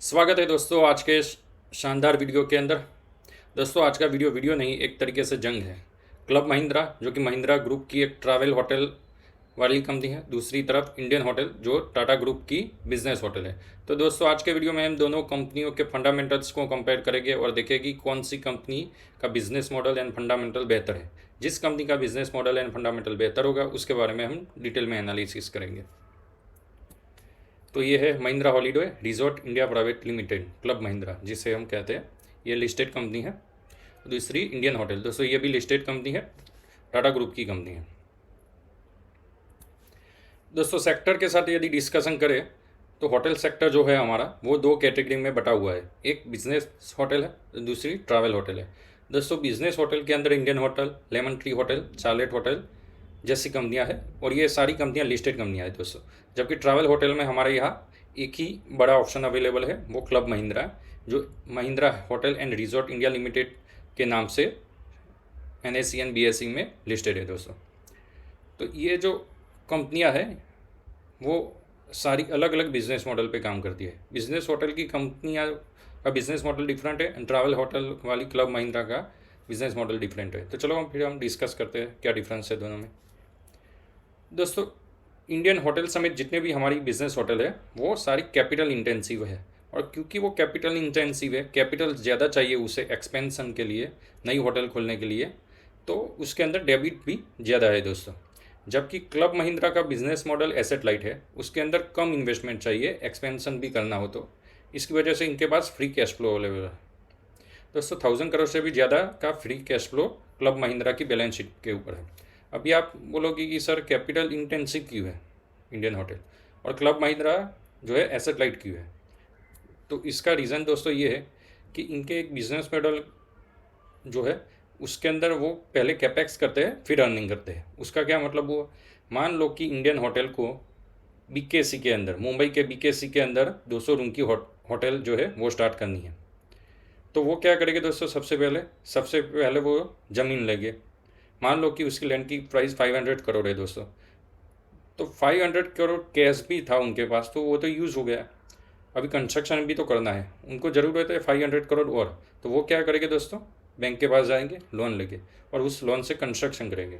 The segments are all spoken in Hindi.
स्वागत है दोस्तों आज के शानदार वीडियो के अंदर। दोस्तों आज का वीडियो नहीं, एक तरीके से जंग है। क्लब महिंद्रा जो कि महिंद्रा ग्रुप की एक ट्रैवल होटल वाली कंपनी है, दूसरी तरफ इंडियन होटल जो टाटा ग्रुप की बिजनेस होटल है। तो दोस्तों आज के वीडियो में हम दोनों कंपनियों के फंडामेंटल्स को कंपेयर करेंगे और देखेंगे कौन सी कंपनी का बिजनेस मॉडल एंड फंडामेंटल बेहतर है। जिस कंपनी का बिजनेस मॉडल एंड फंडामेंटल बेहतर होगा उसके बारे में हम डिटेल में एनालिसिस करेंगे। तो ये है Mahindra holiday resort India private limited, club Mahindra जिसे हम कहते हैं। ये लिस्टेड कंपनी है। दूसरी इंडियन होटल, दोस्तों ये भी लिस्टेड कंपनी है, टाटा ग्रुप की कंपनी है। दोस्तों सेक्टर के साथ यदि डिस्कशन करें तो होटल सेक्टर जो है हमारा वो दो कैटेगरी में बटा हुआ है। एक बिजनेस होटल है, दूसरी ट्रैवल होटल है। दोस्तों बिजनेस होटल के अंदर Indian hotel, lemon tree hotel, Charlotte hotel जैसी कंपनियां हैं और ये सारी कंपनियां लिस्टेड कंपनियां हैं दोस्तों। जबकि ट्रैवल होटल में हमारे यहाँ एक ही बड़ा ऑप्शन अवेलेबल है, वो क्लब महिंद्रा है, जो Mahindra hotel and resort India limited के नाम से NSE एंड BSE में लिस्टेड है दोस्तों। तो ये जो कंपनियां हैं वो सारी अलग अलग बिजनेस मॉडल पे काम करती है। बिजनेस होटल की कंपनियां का बिजनेस मॉडल डिफरेंट है एंड ट्रैवल होटल वाली क्लब महिंद्रा का बिजनेस मॉडल डिफरेंट है। तो चलो हम डिस्कस करते हैं क्या डिफरेंस है दोनों में। दोस्तों इंडियन होटल समेत जितने भी हमारी बिजनेस होटल है वो सारी कैपिटल इंटेंसिव है, और क्योंकि वो कैपिटल इंटेंसिव है, कैपिटल ज़्यादा चाहिए उसे एक्सपेंशन के लिए, नई होटल खोलने के लिए, तो उसके अंदर डेबिट भी ज़्यादा है दोस्तों। जबकि क्लब महिंद्रा का बिजनेस मॉडल एसेट लाइट है, उसके अंदर कम इन्वेस्टमेंट चाहिए एक्सपेंशन भी करना हो तो, इसकी वजह से इनके पास फ्री कैश फ्लो अवेलेबल है दोस्तों। 1000 करोड़ से भी ज़्यादा का free cash flow club Mahindra की बैलेंस शीट के ऊपर है। अभी आप बोलोगे कि सर कैपिटल इंटेंसिव क्यों है इंडियन होटल और क्लब महिंद्रा जो है एसेट लाइट क्यों है? तो इसका रीज़न दोस्तों ये है कि इनके एक बिजनेस मॉडल जो है उसके अंदर वो पहले कैपेक्स करते हैं फिर अर्निंग करते हैं। उसका क्या मतलब हुआ, मान लो कि इंडियन होटल को BKC के अंदर, मुंबई के BKC के अंदर 200 रूम की होटल जो है वो स्टार्ट करनी है। तो वो क्या करेंगे दोस्तों, सबसे पहले वो ज़मीन लेंगे। मान लो कि उसकी लैंड की प्राइस 500 करोड़ है दोस्तों, तो 500 करोड़ कैश भी था उनके पास, तो वो तो यूज़ हो गया। अभी कंस्ट्रक्शन भी तो करना है, उनको ज़रूरत है 500 करोड़ और, तो वो क्या करेंगे दोस्तों, बैंक के पास जाएंगे, लोन लेंगे और उस लोन से कंस्ट्रक्शन करेंगे।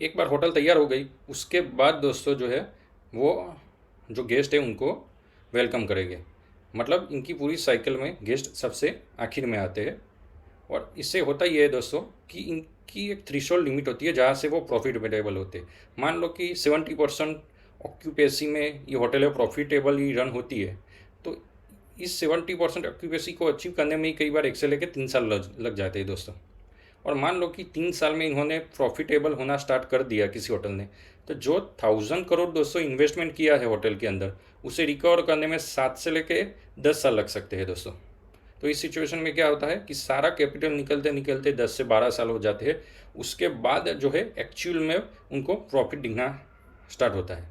एक बार होटल तैयार हो गई उसके बाद दोस्तों जो है वो जो गेस्ट है उनको वेलकम करेंगे। मतलब इनकी पूरी साइकिल में गेस्ट सबसे आखिर में आते हैं। और इससे होता ये है दोस्तों कि इनकी एक थ्रेशोल्ड लिमिट होती है जहाँ से वो प्रॉफिटेबल होते हैं। मान लो कि 70% ऑक्यूपेसी में ये होटल है प्रॉफिटेबल ही रन होती है, तो इस 70% ऑक्यूपेसी को अचीव करने में ही कई बार 1 से लेकर 3 साल लग जाते हैं दोस्तों। और मान लो कि 3 साल में इन्होंने प्रॉफिटेबल होना स्टार्ट कर दिया किसी होटल ने, तो जो 1000 करोड़ दोस्तों इन्वेस्टमेंट किया है होटल के अंदर उसे रिकवर करने में 7 से लेकर 10 साल लग सकते हैं दोस्तों। तो इस सिचुएशन में क्या होता है कि सारा कैपिटल निकलते निकलते 10 से 12 साल हो जाते हैं। उसके बाद जो है एक्चुअल में उनको प्रॉफिट दिखना स्टार्ट होता है।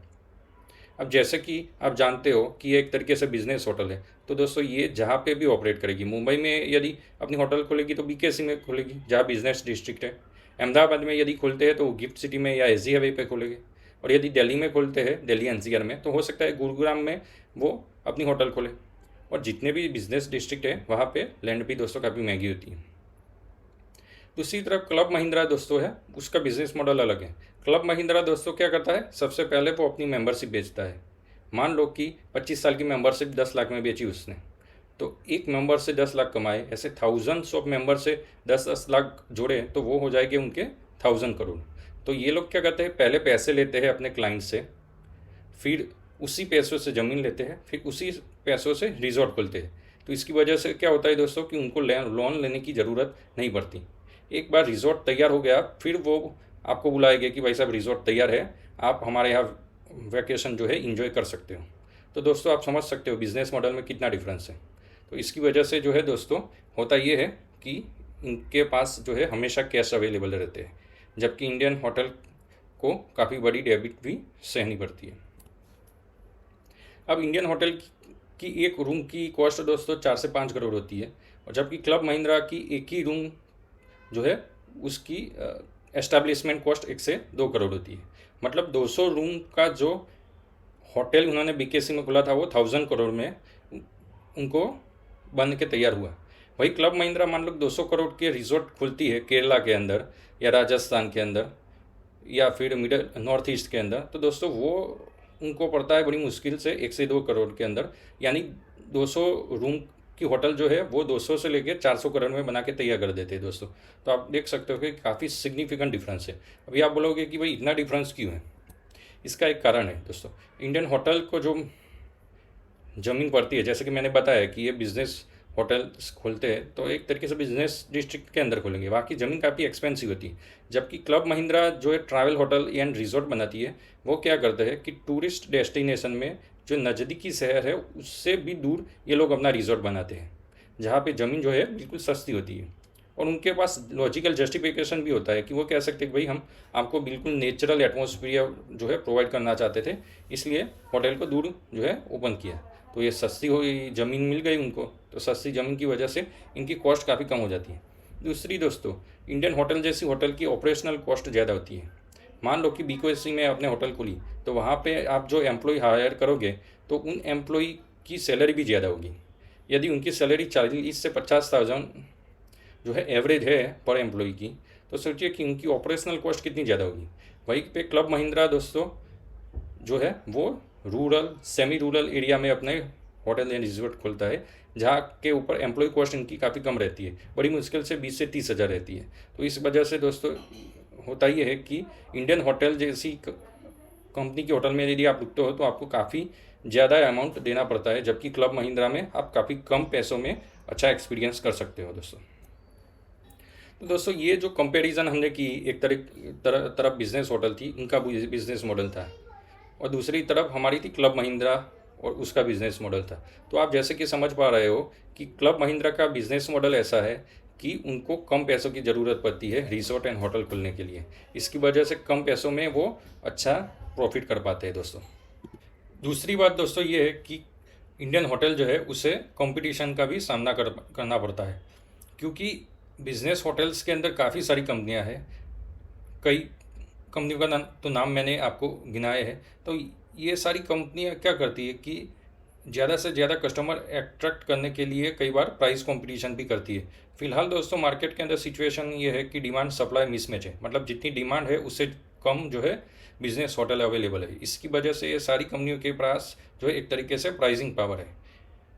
अब जैसे कि आप जानते हो कि ये एक तरीके से बिजनेस होटल है, तो दोस्तों ये जहाँ पे भी ऑपरेट करेगी, मुंबई में यदि अपनी होटल खोलेगी तो BKC में खोलेगी जहाँ बिजनेस डिस्ट्रिक्ट है। अहमदाबाद में यदि खोलते हैं तो गिफ्ट सिटी में या SG हाईवे पे खोलेंगे। और यदि दिल्ली में खोलते हैं, दिल्ली NCR में, तो हो सकता है गुरुग्राम में वो अपनी होटल खोले। और जितने भी बिजनेस डिस्ट्रिक्ट है वहाँ पे लैंड भी दोस्तों काफ़ी महंगी होती है। दूसरी तरफ क्लब महिंद्रा दोस्तों है, उसका बिजनेस मॉडल अलग है। क्लब महिंद्रा दोस्तों क्या करता है, सबसे पहले वो अपनी मेंबरशिप बेचता है। मान लो कि 25 साल की मेंबरशिप 10 लाख में बेची उसने, तो एक मेंबर से 10 लाख कमाए, ऐसे थाउजेंड्स ऑफ मेंबर से 10-10 लाख जोड़े तो वो हो जाएंगे उनके 1000 करोड़। तो ये लोग क्या करते हैं, पहले पैसे लेते हैं अपने क्लाइंट से, फिर उसी पैसों से ज़मीन लेते हैं, फिर उसी पैसों से रिजॉर्ट खोलते हैं। तो इसकी वजह से क्या होता है दोस्तों कि उनको लोन लेने की ज़रूरत नहीं पड़ती। एक बार रिजॉर्ट तैयार हो गया फिर वो आपको बुलाएंगे कि भाई साहब रिजॉर्ट तैयार है, आप हमारे यहाँ वैकेशन जो है इंजॉय कर सकते हो। तो दोस्तों आप समझ सकते हो बिजनेस मॉडल में कितना डिफरेंस है। तो इसकी वजह से जो है दोस्तों होता ये है कि इनके पास जो है हमेशा कैश अवेलेबल रहते हैं, जबकि इंडियन होटल को काफ़ी बड़ी डेबिट भी सहनी पड़ती है। अब इंडियन होटल की एक रूम की कॉस्ट दोस्तों 4 से 5 करोड़ होती है, और जबकि क्लब महिंद्रा की एक ही रूम जो है उसकी एस्टैब्लिशमेंट कॉस्ट 1 से 2 करोड़ होती है। मतलब 200 रूम का जो होटल उन्होंने BKC में खोला था वो 1000 करोड़ में उनको बन के तैयार हुआ। वही क्लब महिंद्रा मान लो 200 करोड़ के रिजॉर्ट खुलती है केरला के अंदर या राजस्थान के अंदर या फिर मिडल नॉर्थ ईस्ट के अंदर, तो दोस्तों वो उनको पड़ता है बड़ी मुश्किल से 1 से 2 करोड़ के अंदर, यानी 200 रूम की होटल जो है वो 200 से लेकर 400 करोड़ में बना के तैयार कर देते हैं दोस्तों। तो आप देख सकते हो कि काफ़ी सिग्निफिकेंट डिफरेंस है। अभी आप बोलोगे कि भाई इतना डिफरेंस क्यों है, इसका एक कारण है दोस्तों। इंडियन होटल को जो ज़मीन पड़ती है, जैसे कि मैंने बताया कि ये बिज़नेस होटल्स खोलते हैं तो एक तरीके से बिजनेस डिस्ट्रिक्ट के अंदर खोलेंगे, वहाँ की ज़मीन काफ़ी एक्सपेंसिव होती है। जबकि क्लब महिंद्रा जो है ट्रैवल होटल एंड रिजॉर्ट बनाती है, वो क्या करते हैं कि टूरिस्ट डेस्टिनेशन में जो नज़दीकी शहर है उससे भी दूर ये लोग अपना रिजॉर्ट बनाते हैं, जहाँ पे ज़मीन जो है बिल्कुल सस्ती होती है। और उनके पास लॉजिकल जस्टिफिकेशन भी होता है कि वो कह सकते हैं कि भाई हम आपको बिल्कुल नेचुरल एटमॉस्फेयर जो है प्रोवाइड करना चाहते थे, इसलिए होटल को दूर जो है ओपन किया। तो ये सस्ती हुई ज़मीन मिल गई उनको, तो सस्ती ज़मीन की वजह से इनकी कॉस्ट काफ़ी कम हो जाती है। दूसरी दोस्तों, इंडियन होटल जैसी होटल की ऑपरेशनल कॉस्ट ज़्यादा होती है। मान लो कि BKC में आपने होटल खोली, तो वहाँ पे आप जो एम्प्लॉय हायर करोगे तो उन एम्प्लॉय की सैलरी भी ज़्यादा होगी। यदि उनकी सैलरी 40 से 50,000 जो है एवरेज है पर एम्प्लॉय की, तो सोचिए कि उनकी ऑपरेशनल कॉस्ट कितनी ज़्यादा होगी। वहीं पे क्लब महिंद्रा दोस्तों जो है वो रूरल सेमी रूरल एरिया में अपने होटल एंड रिजॉर्ट खोलता है, जहाँ के ऊपर एम्प्लॉय कॉस्ट इनकी काफ़ी कम रहती है, बड़ी मुश्किल से 20 से 30 हज़ार रहती है। तो इस वजह से दोस्तों होता ये है कि इंडियन होटल जैसी कंपनी के होटल में यदि आप रुकते हो तो आपको काफ़ी ज़्यादा अमाउंट देना पड़ता है, जबकि क्लब महिंद्रा में आप काफ़ी कम पैसों में अच्छा एक्सपीरियंस कर सकते हो दोस्तों। तो दोस्तों ये जो कंपैरिजन हमने की, एक तरफ बिजनेस होटल थी, उनका बिजनेस मॉडल था, और दूसरी तरफ हमारी थी क्लब महिंद्रा और उसका बिजनेस मॉडल था। तो आप जैसे कि समझ पा रहे हो कि क्लब महिंद्रा का बिजनेस मॉडल ऐसा है कि उनको कम पैसों की ज़रूरत पड़ती है रिजॉर्ट एंड होटल खोलने के लिए, इसकी वजह से कम पैसों में वो अच्छा प्रॉफिट कर पाते हैं दोस्तों। दूसरी बात दोस्तों ये है कि इंडियन होटल जो है उसे कंपटीशन का भी सामना करना पड़ता है, क्योंकि बिजनेस होटल्स के अंदर काफ़ी सारी कंपनियां हैं। कई कंपनियों का तो नाम मैंने आपको गिनाए हैं। तो ये सारी कंपनियां क्या करती है कि ज़्यादा से ज़्यादा कस्टमर अट्रैक्ट करने के लिए कई बार प्राइस कंपटीशन भी करती है। फिलहाल दोस्तों मार्केट के अंदर सिचुएशन ये है कि डिमांड सप्लाई मिसमैच है, मतलब जितनी डिमांड है उससे कम जो है बिजनेस होटल अवेलेबल है। इसकी वजह से ये सारी कंपनियों के पास जो है एक तरीके से प्राइसिंग पावर है।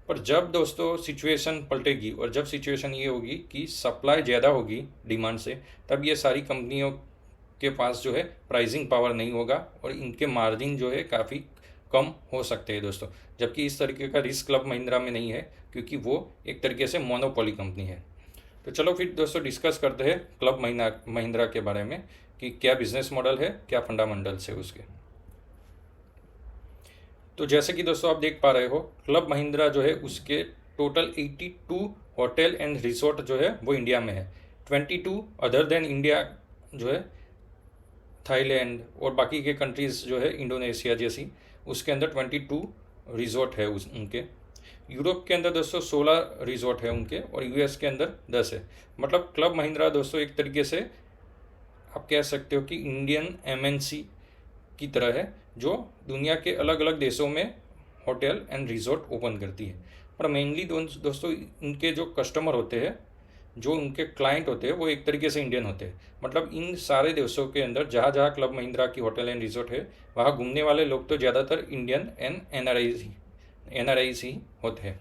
पर जब दोस्तों सिचुएशन पलटेगी और जब सिचुएशन ये होगी कि सप्लाई ज़्यादा होगी डिमांड से, तब ये सारी कंपनियों के पास जो है प्राइसिंग पावर नहीं होगा और इनके मार्जिन जो है काफ़ी कम हो सकते हैं दोस्तों। जबकि इस तरीके का रिस्क क्लब महिंद्रा में नहीं है, क्योंकि वो एक तरीके से मोनोपोली कंपनी है। तो चलो फिर दोस्तों डिस्कस करते हैं क्लब महिंद्रा के बारे में कि क्या बिजनेस मॉडल है, क्या फंडामेंटल्स है उसके। तो जैसे कि दोस्तों आप देख पा रहे हो, क्लब महिंद्रा जो है उसके टोटल 82 होटल एंड रिसोर्ट जो है वो इंडिया में है। 22 अदर देन इंडिया जो है थाईलैंड और बाकी के कंट्रीज़ जो है इंडोनेशिया जैसी, उसके अंदर 22 रिजॉर्ट है उनके। यूरोप के अंदर दोस्तों 16 रिजॉर्ट है उनके और US के अंदर 10 है। मतलब क्लब महिंद्रा दोस्तों एक तरीके से आप कह सकते हो कि इंडियन MNC की तरह है, जो दुनिया के अलग अलग देशों में होटल एंड रिजॉर्ट ओपन करती है। पर मेनली दोस्तों इनके जो कस्टमर होते हैं, जो उनके क्लाइंट होते हैं, वो एक तरीके से इंडियन होते हैं। मतलब इन सारे देशों के अंदर जहाँ जहाँ क्लब महिंद्रा की होटल एंड रिजॉर्ट है, वहाँ घूमने वाले लोग तो ज़्यादातर इंडियन एंड NRIs ही होते हैं।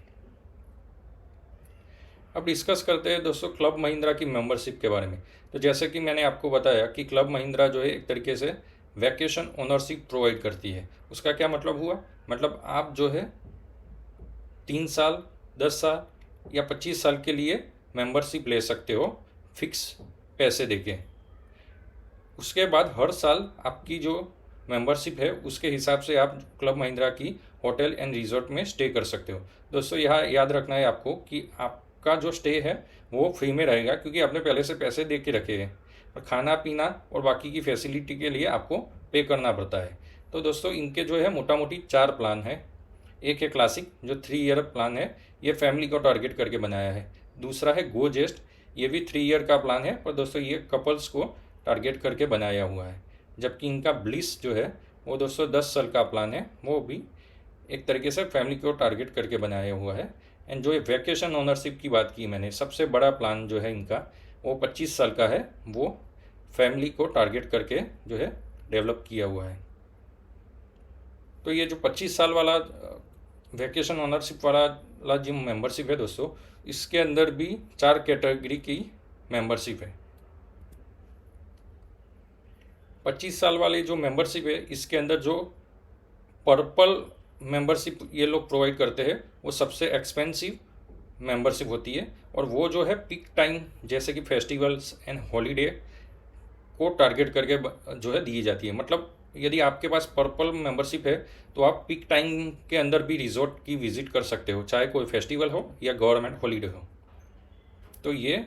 अब डिस्कस करते हैं दोस्तों क्लब महिंद्रा की मेंबरशिप के बारे में। तो जैसे कि मैंने आपको बताया कि क्लब महिंद्रा जो है एक तरीके से वैकेशन ओनरशिप प्रोवाइड करती है। उसका क्या मतलब हुआ, मतलब आप जो है 3 साल, 10 साल या 25 साल के लिए मेंबरशिप ले सकते हो फिक्स पैसे देके। उसके बाद हर साल आपकी जो मेंबरशिप है उसके हिसाब से आप क्लब महिंद्रा की होटल एंड रिजॉर्ट में स्टे कर सकते हो। दोस्तों यहाँ याद रखना है आपको कि आपका जो स्टे है वो फ्री में रहेगा, क्योंकि आपने पहले से पैसे दे के रखे हैं, और खाना पीना और बाकी की फैसिलिटी के लिए आपको पे करना पड़ता है। तो दोस्तों इनके जो है मोटा मोटी 4 प्लान है। एक है क्लासिक जो 3 ईयर प्लान है, ये फैमिली को टारगेट करके बनाया है। दूसरा है गो जेस्ट, ये भी 3 ईयर का प्लान है, पर दोस्तों ये कपल्स को टारगेट करके बनाया हुआ है। जबकि इनका ब्लिस जो है वो दोस्तों 10 साल का प्लान है, वो भी एक तरीके से फैमिली को टारगेट करके बनाया हुआ है। एंड जो ये वैकेशन ओनरशिप की बात की मैंने, सबसे बड़ा प्लान जो है इनका वो 25 साल का है, वो फैमिली को टारगेट करके जो है डेवलप किया हुआ है। तो ये जो 25 साल वाला वैकेशन ओनरशिप वाला जो मेंबरशिप है दोस्तों, इसके अंदर भी 4 कैटेगरी की मेंबरशिप है। 25 साल वाली जो मेंबरशिप है, इसके अंदर जो पर्पल मेंबरशिप ये लोग प्रोवाइड करते हैं, वो सबसे एक्सपेंसिव मेंबरशिप होती है। और वो जो है पीक टाइम जैसे कि फेस्टिवल्स एंड हॉलीडे को टारगेट करके जो है दी जाती है। मतलब यदि आपके पास पर्पल मेंबरशिप है तो आप पीक टाइम के अंदर भी रिजॉर्ट की विजिट कर सकते हो, चाहे कोई फेस्टिवल हो या गवर्नमेंट हॉलीडे हो। तो ये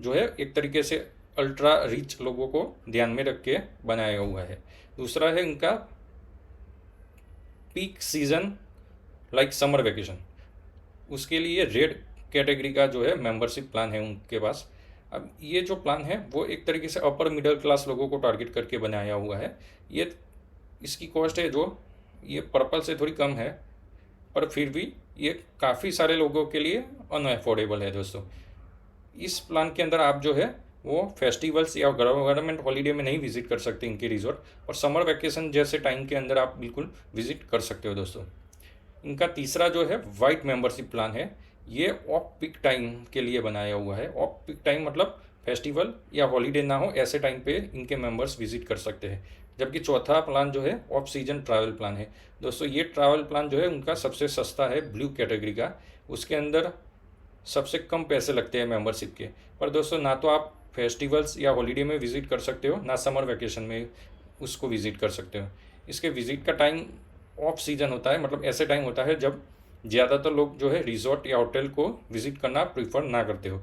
जो है एक तरीके से अल्ट्रा रिच लोगों को ध्यान में रख के बनाया हुआ है। दूसरा है इनका peak season like summer vacation, उसके लिए रेड कैटेगरी का जो है मेंबरशिप प्लान है उनके पास। अब ये जो प्लान है वो एक तरीके से अपर मिडिल क्लास लोगों को टारगेट करके बनाया हुआ है। ये इसकी कॉस्ट है जो ये पर्पल से थोड़ी कम है, पर फिर भी ये काफ़ी सारे लोगों के लिए अनअफोर्डेबल है दोस्तों। इस प्लान के अंदर आप जो है वो फेस्टिवल्स या गवर्नमेंट हॉलीडे में नहीं विजिट कर सकते इनके रिजॉर्ट, और समर वैकेशन जैसे टाइम के अंदर आप बिल्कुल विजिट कर सकते हो दोस्तों। इनका तीसरा जो है वाइट मेंबरशिप प्लान है, ये ऑफ पीक टाइम के लिए बनाया हुआ है। ऑफ पीक टाइम मतलब फेस्टिवल या हॉलीडे ना हो ऐसे टाइम पे इनके मेंबर्स विजिट कर सकते हैं। जबकि चौथा प्लान जो है ऑफ सीजन ट्रैवल प्लान है दोस्तों। ये ट्रैवल प्लान जो है उनका सबसे सस्ता है, ब्लू कैटेगरी का। उसके अंदर सबसे कम पैसे लगते हैं मेंबरशिप के। पर दोस्तों ना तो आप फेस्टिवल्स या हॉलीडे में विजिट कर सकते हो, ना समर वैकेशन में उसको विजिट कर सकते हो। इसके विजिट का टाइम ऑफ सीजन होता है, मतलब ऐसे टाइम होता है जब ज़्यादातर लोग जो है रिजॉर्ट या होटल को विजिट करना प्रीफर ना करते हो।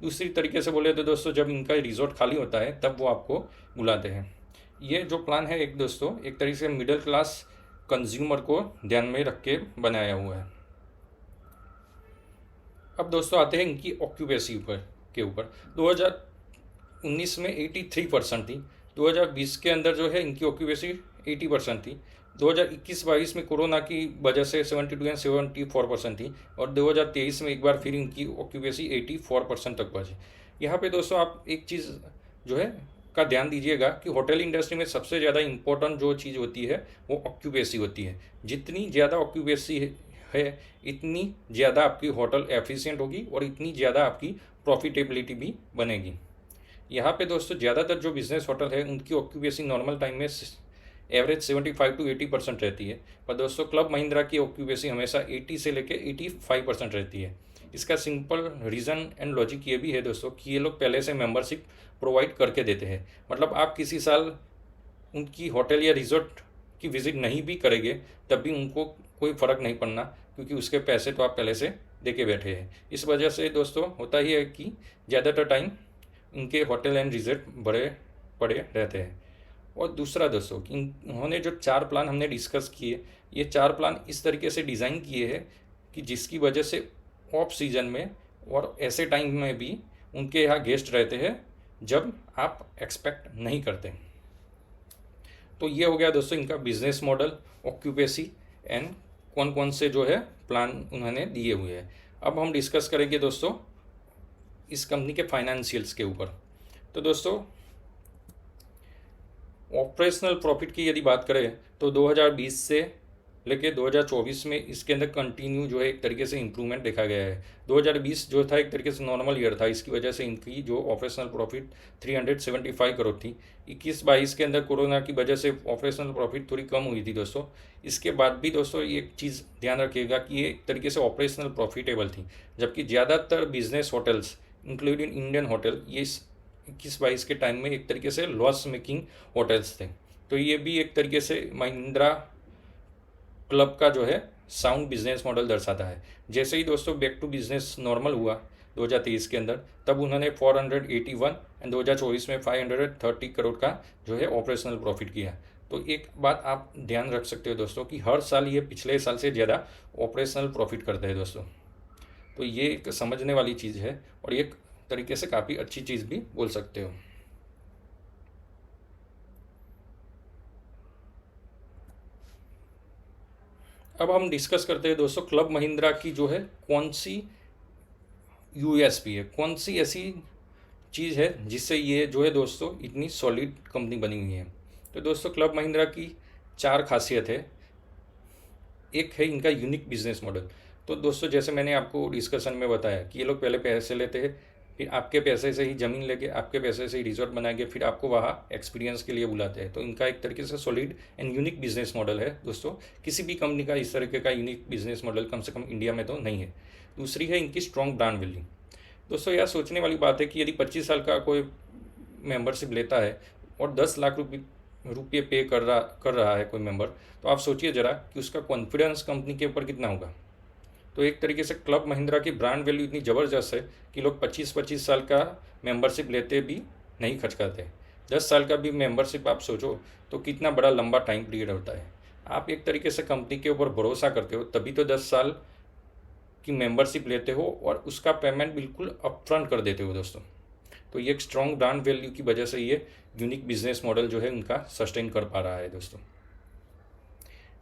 दूसरी तरीके से बोले तो दोस्तों, जब इनका रिजॉर्ट खाली होता है तब वो आपको बुलाते हैं। ये जो प्लान है एक दोस्तों, एक तरीके से मिडिल क्लास कंज्यूमर को ध्यान में रख के बनाया हुआ है। अब दोस्तों आते हैं इनकी ऑक्यूपेसी के ऊपर। 2019 में 83% थी। 2020 के अंदर जो है इनकी ऑक्यूपेसी 80% थी। 2021-22 में कोरोना की वजह से 72 एंड 74% थी। और 2023 में एक बार फिर इनकी ऑक्यूपेसी 84% तक पहुँची। यहाँ पे दोस्तों आप एक चीज़ जो है का ध्यान दीजिएगा कि होटल इंडस्ट्री में सबसे ज़्यादा इम्पोर्टेंट जो चीज़ होती है वो ऑक्यूपेसी होती है। जितनी ज़्यादा ऑक्यूपेसी है इतनी ज़्यादा आपकी होटल एफिशिएंट होगी और इतनी ज़्यादा आपकी प्रॉफिटेबिलिटी भी बनेगी। यहाँ पे दोस्तों ज़्यादातर जो बिजनेस होटल है उनकी ऑक्यूपेसी नॉर्मल टाइम में एवरेज 75 to 80% रहती है। पर दोस्तों क्लब महिंद्रा की ऑक्यूपेसी हमेशा 80 से लेकर 85% रहती है। इसका सिंपल रीज़न एंड लॉजिक ये भी है दोस्तों कि ये लोग पहले से मेंबरशिप प्रोवाइड करके देते हैं। मतलब आप किसी साल उनकी होटल या रिजॉर्ट की विज़िट नहीं भी करेंगे तब भी उनको कोई फ़र्क नहीं पड़ना, क्योंकि उसके पैसे तो आप पहले से दे के बैठे हैं। इस वजह से दोस्तों होता ही है कि ज़्यादातर टाइम इनके होटल एंड रिजॉर्ट बड़े पड़े रहते हैं। और दूसरा दोस्तों कि उन्होंने जो 4 प्लान हमने डिस्कस किए, ये 4 प्लान इस तरीके से डिज़ाइन किए हैं कि जिसकी वजह से ऑफ सीजन में और ऐसे टाइम में भी उनके यहाँ गेस्ट रहते हैं जब आप एक्सपेक्ट नहीं करते। तो ये हो गया दोस्तों इनका बिजनेस मॉडल, ऑक्यूपेसी एंड कौन कौन से जो है प्लान उन्होंने दिए हुए हैं। अब हम डिस्कस करेंगे दोस्तों इस कंपनी के फाइनेंशियल्स के ऊपर। तो दोस्तों ऑपरेशनल प्रॉफिट की यदि बात करें तो 2020 से लेके 2024 में इसके अंदर कंटिन्यू जो है एक तरीके से इम्प्रूवमेंट देखा गया है। 2020 जो था एक तरीके से नॉर्मल ईयर था, इसकी वजह से इनकी जो ऑपरेशनल प्रॉफिट 375 करोड़ थी। 21-22 के अंदर कोरोना की वजह से ऑपरेशनल प्रॉफिट थोड़ी कम हुई थी दोस्तों। इसके बाद भी दोस्तों एक चीज़ ध्यान रखिएगा कि ये एक तरीके से ऑपरेशनल प्रॉफिटेबल थी, जबकि ज़्यादातर business hotels including Indian hotel ये 21-22 के टाइम में एक तरीके से लॉस मेकिंग होटल्स थे। तो ये भी एक तरीके से महिंद्रा क्लब का जो है साउंड बिजनेस मॉडल दर्शाता है। जैसे ही दोस्तों बैक टू बिजनेस नॉर्मल हुआ 2023 के अंदर, तब उन्होंने 481 एंड 2024 में 530 करोड़ का जो है ऑपरेशनल प्रॉफिट किया। तो एक बात आप ध्यान रख सकते हो दोस्तों कि हर साल ये पिछले साल से ज़्यादा ऑपरेशनल प्रॉफिट करते हैं दोस्तों। तो ये एक समझने वाली चीज़ है और एक तरीके से काफ़ी अच्छी चीज़ भी बोल सकते हो। अब हम डिस्कस करते हैं दोस्तों क्लब महिंद्रा की जो है कौन सी यूएसपी है, कौन सी ऐसी चीज़ है जिससे ये जो है दोस्तों इतनी सॉलिड कंपनी बनी हुई है। तो दोस्तों क्लब महिंद्रा की 4 खासियत है। एक है इनका यूनिक बिजनेस मॉडल। तो दोस्तों जैसे मैंने आपको डिस्कशन में बताया कि ये लोग पहले पैसे लेते हैं, फिर आपके पैसे से ही ज़मीन लेके आपके पैसे से ही रिजॉर्ट बनाएंगे, फिर आपको वहाँ एक्सपीरियंस के लिए बुलाते हैं। तो इनका एक तरीके से solid and unique business model है दोस्तों। किसी भी कंपनी का इस तरीके का यूनिक बिजनेस मॉडल कम से कम इंडिया में तो नहीं है। दूसरी है इनकी स्ट्रॉन्ग ब्रांड वैल्यू। दोस्तों यह सोचने वाली बात है कि यदि 25 साल का कोई मेंबरशिप लेता है और 10 लाख रुपये पे कर रहा है कोई मेंबर, तो आप सोचिए ज़रा कि उसका कॉन्फिडेंस कंपनी के ऊपर कितना होगा। तो एक तरीके से क्लब महिंद्रा की ब्रांड वैल्यू इतनी ज़बरदस्त है कि लोग 25-25 साल का मेंबरशिप लेते भी नहीं खचकाते। 10 साल का भी मेंबरशिप आप सोचो तो कितना बड़ा लंबा टाइम पीरियड होता है। आप एक तरीके से कंपनी के ऊपर भरोसा करते हो तभी तो 10 साल की मेंबरशिप लेते हो और उसका पेमेंट बिल्कुल अपफ्रंट कर देते हो दोस्तों। तो ये एक स्ट्रॉन्ग ब्रांड वैल्यू की वजह से ये यूनिक बिजनेस मॉडल जो है उनका सस्टेन कर पा रहा है दोस्तों।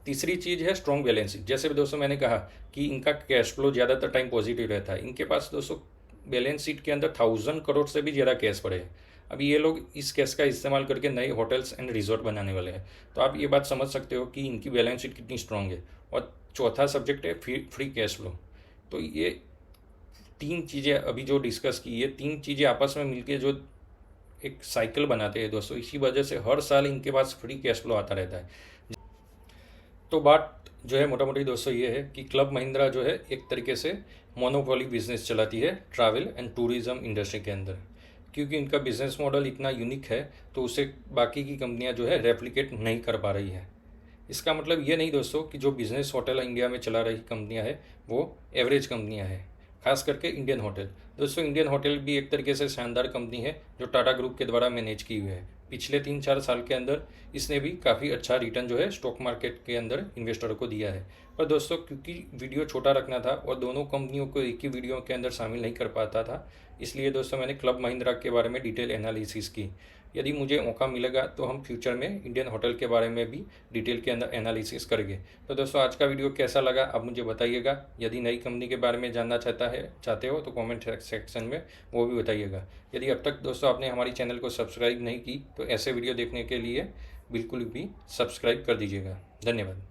तीसरी चीज़ है स्ट्रॉन्ग बैलेंस शीट। जैसे भी दोस्तों मैंने कहा कि इनका कैश फ्लो ज़्यादातर टाइम पॉजिटिव रहता है। इनके पास दोस्तों बैलेंस शीट के अंदर 1000 करोड़ से भी ज़्यादा कैश पड़े हैं। अभी ये लोग इस कैश का इस्तेमाल करके नए होटल्स एंड रिजॉर्ट बनाने वाले हैं। तो आप ये बात समझ सकते हो कि इनकी बैलेंस शीट कितनी स्ट्रॉन्ग है। और चौथा सब्जेक्ट है फ्री कैश फ्लो। तो ये 3 चीज़ें अभी जो डिस्कस की, ये 3 चीज़ें आपस में मिलके जो एक साइकिल बनाते हैं दोस्तों, इसी वजह से हर साल इनके पास फ्री कैश फ्लो आता रहता है। तो बात जो है मोटा मोटी दोस्तों ये है कि क्लब महिंद्रा जो है एक तरीके से मोनोपोली बिजनेस चलाती है ट्रैवल एंड टूरिज़्म इंडस्ट्री के अंदर। क्योंकि इनका बिजनेस मॉडल इतना यूनिक है तो उसे बाकी की कंपनियां जो है रेप्लिकेट नहीं कर पा रही है। इसका मतलब ये नहीं दोस्तों कि जो बिजनेस होटल इंडिया में चला रही कंपनियां हैं वो एवरेज कंपनियां हैं। खास करके इंडियन होटल। दोस्तों इंडियन होटल भी एक तरीके से शानदार कंपनी है जो टाटा ग्रुप के द्वारा मैनेज की हुई है। पिछले 3-4 साल के अंदर इसने भी काफ़ी अच्छा रिटर्न जो है स्टॉक मार्केट के अंदर इन्वेस्टरों को दिया है। पर दोस्तों क्योंकि वीडियो छोटा रखना था और दोनों कंपनियों को एक ही वीडियो के अंदर शामिल नहीं कर पाता था, इसलिए दोस्तों मैंने क्लब महिंद्रा के बारे में डिटेल एनालिसिस की। यदि मुझे मौका मिलेगा तो हम फ्यूचर में इंडियन होटल के बारे में भी डिटेल के अंदर एनालिसिस करेंगे। तो दोस्तों आज का वीडियो कैसा लगा आप मुझे बताइएगा। यदि नई कंपनी के बारे में जानना चाहते हो तो कमेंट सेक्शन में वो भी बताइएगा। यदि अब तक दोस्तों आपने हमारी चैनल को सब्सक्राइब नहीं की तो ऐसे वीडियो देखने के लिए बिल्कुल भी सब्सक्राइब कर दीजिएगा। धन्यवाद।